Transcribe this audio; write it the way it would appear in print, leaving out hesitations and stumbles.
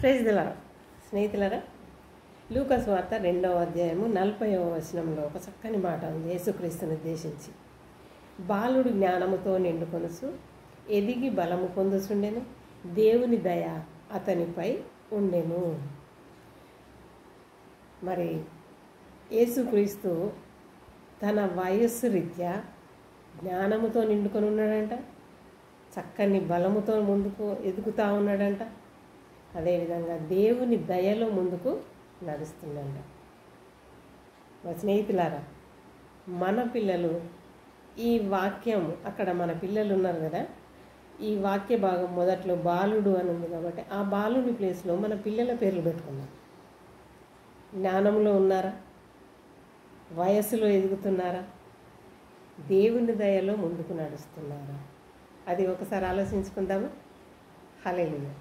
Praise the lord. స్నేహితులారా, లూకా సువార్త 2వ అధ్యాయము 40వ వచనంలో ఒక చక్కని మాట ఉంది యేసుక్రీస్తుని ఉద్దేశించి. బాలుడు జ్ఞానముతో నిండుకొనుసు ఎదిగి బలము పొందుచుండెను, దేవుని దయ అతనిపై ఉండెను. మరి యేసుక్రీస్తు తన వయస్సు రీత్యా జ్ఞానముతో నిండుకొని ఉన్నాడంట, చక్కని బలముతో ముందుకు ఎదుగుతూ ఉన్నాడంట, అదేవిధంగా దేవుని దయలో ముందుకు నడుస్తుందంట. మా స్నేహితులారా, మన పిల్లలు ఈ వాక్యం, అక్కడ మన పిల్లలు ఉన్నారు కదా, ఈ వాక్య భాగం మొదట్లో బాలుడు అని ఉంది కాబట్టి ఆ బాలుడి ప్లేస్లో మన పిల్లల పేర్లు పెట్టుకున్నాం. జ్ఞానంలో ఉన్నారా? వయస్సులో ఎదుగుతున్నారా? దేవుని దయలో ముందుకు నడుస్తున్నారా? అది ఒకసారి ఆలోచించుకుందాము. హల్లెలూయా.